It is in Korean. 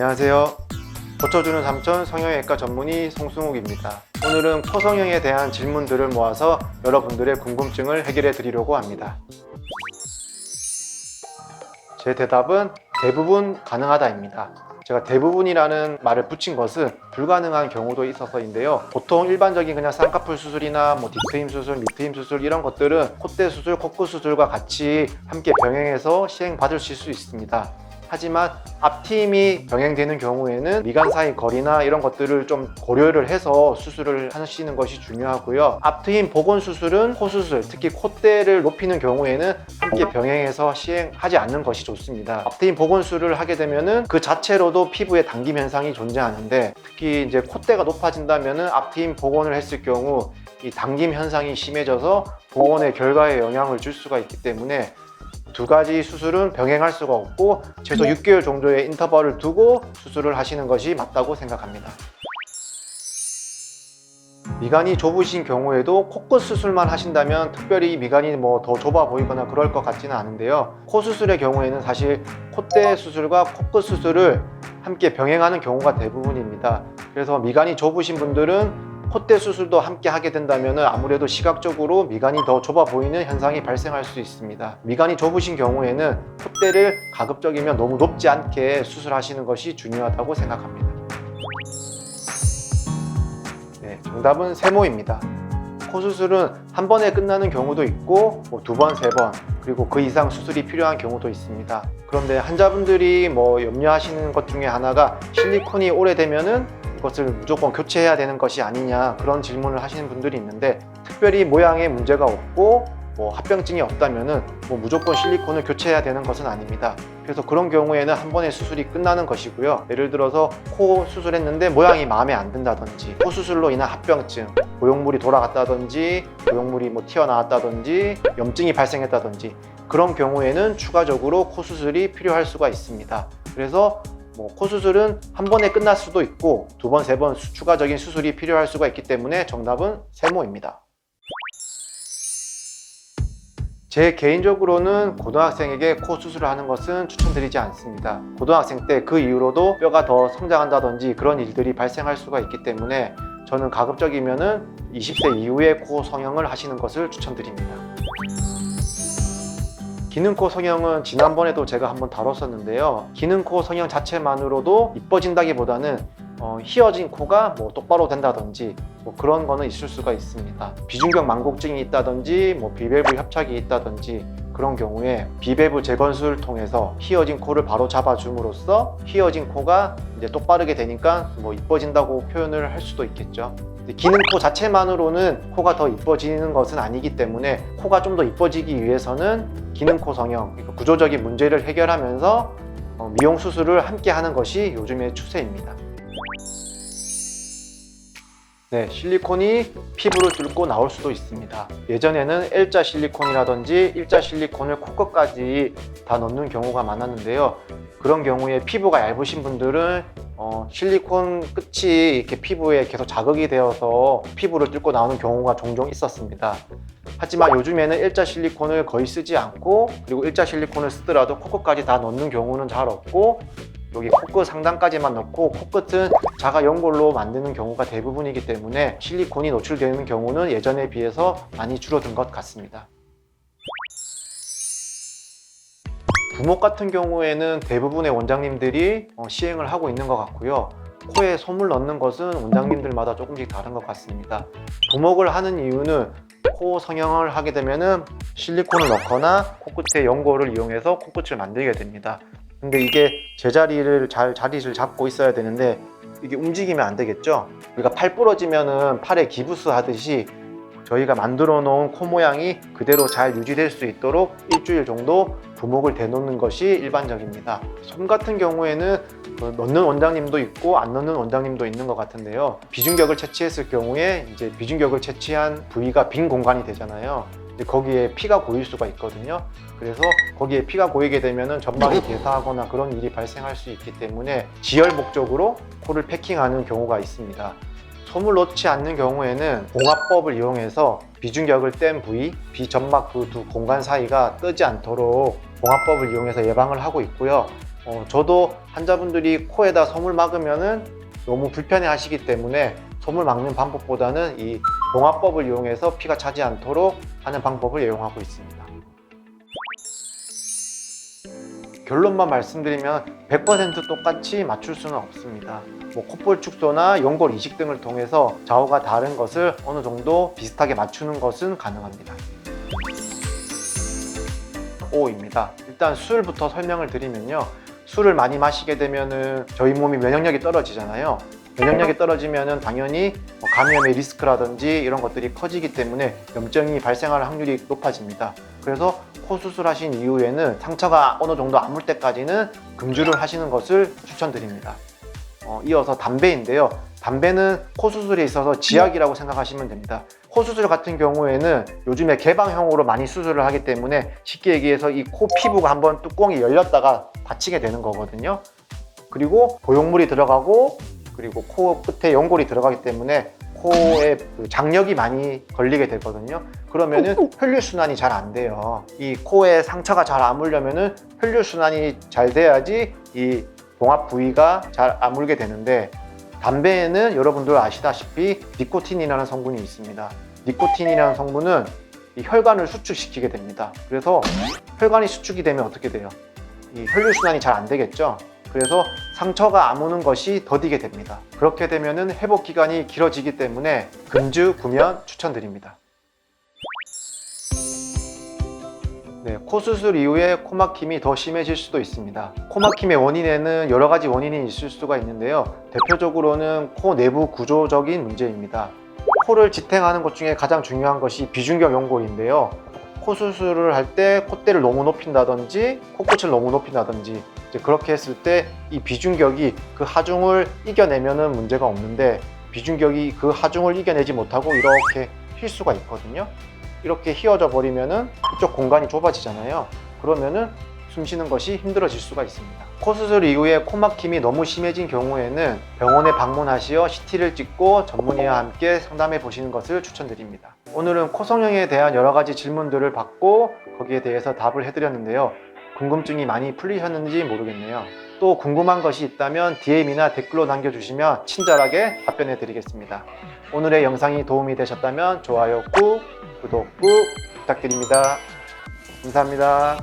안녕하세요. 고쳐주는 삼촌 성형외과 전문의 송승욱입니다. 오늘은 코 성형에 대한 질문들을 모아서 여러분들의 궁금증을 해결해 드리려고 합니다. 제 대답은 대부분 가능하다입니다. 제가 대부분이라는 말을 붙인 것은 불가능한 경우도 있어서인데요. 보통 일반적인 그냥 쌍꺼풀 수술이나 뒷트임 수술, 밑트임 수술 이런 것들은 콧대 수술, 코끝 수술과 같이 함께 병행해서 시행받으실 수 있습니다. 하지만 앞트임이 병행되는 경우에는 미간 사이 거리나 이런 것들을 좀 고려를 해서 수술을 하시는 것이 중요하고요. 앞트임 복원 수술은 코 수술, 특히 콧대를 높이는 경우에는 함께 병행해서 시행하지 않는 것이 좋습니다. 앞트임 복원 수술을 하게 되면은 그 자체로도 피부에 당김 현상이 존재하는데, 특히 이제 콧대가 높아진다면은 앞트임 복원을 했을 경우 이 당김 현상이 심해져서 복원의 결과에 영향을 줄 수가 있기 때문에 두 가지 수술은 병행할 수가 없고 최소 6개월 정도의 인터벌을 두고 수술을 하시는 것이 맞다고 생각합니다. 미간이 좁으신 경우에도 코끝 수술만 하신다면 특별히 미간이 더 좁아 보이거나 그럴 것 같지는 않은데요. 코 수술의 경우에는 사실 콧대 수술과 코끝 수술을 함께 병행하는 경우가 대부분입니다. 그래서 미간이 좁으신 분들은 콧대 수술도 함께 하게 된다면 아무래도 시각적으로 미간이 더 좁아 보이는 현상이 발생할 수 있습니다. 미간이 좁으신 경우에는 콧대를 가급적이면 너무 높지 않게 수술하시는 것이 중요하다고 생각합니다. 네, 정답은 세모입니다. 코 수술은 한 번에 끝나는 경우도 있고 두 번, 세 번, 그리고 그 이상 수술이 필요한 경우도 있습니다. 그런데 환자분들이 염려하시는 것 중에 하나가 실리콘이 오래되면은 이것을 무조건 교체해야 되는 것이 아니냐, 그런 질문을 하시는 분들이 있는데, 특별히 모양에 문제가 없고 합병증이 없다면은 무조건 실리콘을 교체해야 되는 것은 아닙니다. 그래서 그런 경우에는 한 번에 수술이 끝나는 것이고요. 예를 들어서 코 수술했는데 모양이 마음에 안 든다든지, 코 수술로 인한 합병증, 고용물이 돌아갔다든지, 고용물이 튀어나왔다든지, 염증이 발생했다든지, 그런 경우에는 추가적으로 코 수술이 필요할 수가 있습니다. 그래서 코 수술은 한 번에 끝날 수도 있고 두 번, 세 번 추가적인 수술이 필요할 수가 있기 때문에 정답은 세모입니다. 제 개인적으로는 고등학생에게 코 수술을 하는 것은 추천드리지 않습니다. 고등학생 때 그 이후로도 뼈가 더 성장한다든지 그런 일들이 발생할 수가 있기 때문에 저는 가급적이면은 20세 이후에 코 성형을 하시는 것을 추천드립니다. 기능코 성형은 지난번에도 제가 한번 다뤘었는데요. 기능코 성형 자체만으로도 이뻐진다기보다는 휘어진 코가 똑바로 된다든지 그런 거는 있을 수가 있습니다. 비중격 망곡증이 있다든지 비밸브 협착이 있다든지 그런 경우에 비밸브 재건술을 통해서 휘어진 코를 바로 잡아줌으로써 휘어진 코가 이제 똑바르게 되니까 이뻐진다고 표현을 할 수도 있겠죠. 기능코 자체만으로는 코가 더 이뻐지는 것은 아니기 때문에 코가 좀 더 이뻐지기 위해서는 기능코 성형, 그러니까 구조적인 문제를 해결하면서 미용 수술을 함께 하는 것이 요즘의 추세입니다. 네, 실리콘이 피부를 뚫고 나올 수도 있습니다. 예전에는 L자 실리콘이라든지 일자 실리콘을 코끝까지 다 넣는 경우가 많았는데요. 그런 경우에 피부가 얇으신 분들은 실리콘 끝이 이렇게 피부에 계속 자극이 되어서 피부를 뚫고 나오는 경우가 종종 있었습니다. 하지만 요즘에는 일자 실리콘을 거의 쓰지 않고, 그리고 일자 실리콘을 쓰더라도 코끝까지 다 넣는 경우는 잘 없고, 여기 코끝 상단까지만 넣고 코끝은 자가 연골로 만드는 경우가 대부분이기 때문에 실리콘이 노출되는 경우는 예전에 비해서 많이 줄어든 것 같습니다. 부목 같은 경우에는 대부분의 원장님들이 시행을 하고 있는 것 같고요. 코에 솜을 넣는 것은 원장님들마다 조금씩 다른 것 같습니다. 부목을 하는 이유는 코 성형을 하게 되면은 실리콘을 넣거나 코끝에 연골을 이용해서 코끝을 만들게 됩니다. 근데 이게 제자리를 자리를 잡고 있어야 되는데 이게 움직이면 안 되겠죠. 우리가 팔 부러지면은 팔에 기부스 하듯이 저희가 만들어 놓은 코 모양이 그대로 잘 유지될 수 있도록 일주일 정도 부목을 대놓는 것이 일반적입니다. 솜 같은 경우에는 넣는 원장님도 있고 안 넣는 원장님도 있는 것 같은데요. 비중격을 채취했을 경우에 이제 비중격을 채취한 부위가 빈 공간이 되잖아요. 거기에 피가 고일 수가 있거든요. 그래서 거기에 피가 고이게 되면 점막이 개사하거나 그런 일이 발생할 수 있기 때문에 지혈 목적으로 코를 패킹하는 경우가 있습니다. 솜을 넣지 않는 경우에는 봉합법을 이용해서 비중격을 뗀 부위, 비점막 그 두 공간 사이가 뜨지 않도록 봉합법을 이용해서 예방을 하고 있고요. 저도 환자분들이 코에다 솜을 막으면은 너무 불편해 하시기 때문에 솜을 막는 방법보다는 이 봉합법을 이용해서 피가 차지 않도록 하는 방법을 이용하고 있습니다. 결론만 말씀드리면 100% 똑같이 맞출 수는 없습니다. 콧볼 축소나 연골 이식 등을 통해서 좌우가 다른 것을 어느 정도 비슷하게 맞추는 것은 가능합니다. 5입니다. 일단 술부터 설명을 드리면요. 술을 많이 마시게 되면은 저희 몸이 면역력이 떨어지잖아요. 면역력이 떨어지면은 당연히 감염의 리스크라든지 이런 것들이 커지기 때문에 염증이 발생할 확률이 높아집니다. 그래서 코 수술하신 이후에는 상처가 어느 정도 아물 때까지는 금주를 하시는 것을 추천드립니다. 이어서 담배인데요. 담배는 코 수술에 있어서 지약이라고 생각하시면 됩니다. 코 수술 같은 경우에는 요즘에 개방형으로 많이 수술을 하기 때문에 쉽게 얘기해서 이 코 피부가 한번 뚜껑이 열렸다가 닫히게 되는 거거든요. 그리고 고용물이 들어가고 그리고 코 끝에 연골이 들어가기 때문에 코에 장력이 많이 걸리게 되거든요. 그러면은 혈류순환이 잘 안 돼요. 이 코에 상처가 잘 아물려면은 혈류순환이 잘 돼야지 이 봉합 부위가 잘 아물게 되는데, 담배에는 여러분들 아시다시피 니코틴이라는 성분이 있습니다. 니코틴이라는 성분은 이 혈관을 수축시키게 됩니다. 그래서 혈관이 수축이 되면 어떻게 돼요? 이 혈류순환이 잘 안 되겠죠? 그래서 상처가 아무는 것이 더디게 됩니다. 그렇게 되면은 회복 기간이 길어지기 때문에 금주 구면 추천드립니다. 네, 코 수술 이후에 코 막힘이 더 심해질 수도 있습니다. 코 막힘의 원인에는 여러 가지 원인이 있을 수가 있는데요. 대표적으로는 코 내부 구조적인 문제입니다. 코를 지탱하는 것 중에 가장 중요한 것이 비중격 연골인데요. 코 수술을 할 때 콧대를 너무 높인다든지 코끝을 너무 높인다든지 그렇게 했을 때 이 비중격이 그 하중을 이겨내면은 문제가 없는데, 비중격이 그 하중을 이겨내지 못하고 이렇게 휠 수가 있거든요. 이렇게 휘어져 버리면은 이쪽 공간이 좁아지잖아요. 그러면은 숨 쉬는 것이 힘들어질 수가 있습니다. 코 수술 이후에 코 막힘이 너무 심해진 경우에는 병원에 방문하시어 CT를 찍고 전문의와 함께 상담해 보시는 것을 추천드립니다. 오늘은 코 성형에 대한 여러 가지 질문들을 받고 거기에 대해서 답을 해드렸는데요. 궁금증이 많이 풀리셨는지 모르겠네요. 또 궁금한 것이 있다면 DM이나 댓글로 남겨주시면 친절하게 답변해 드리겠습니다. 오늘의 영상이 도움이 되셨다면 좋아요 꾹, 구독 꾹 부탁드립니다. 감사합니다.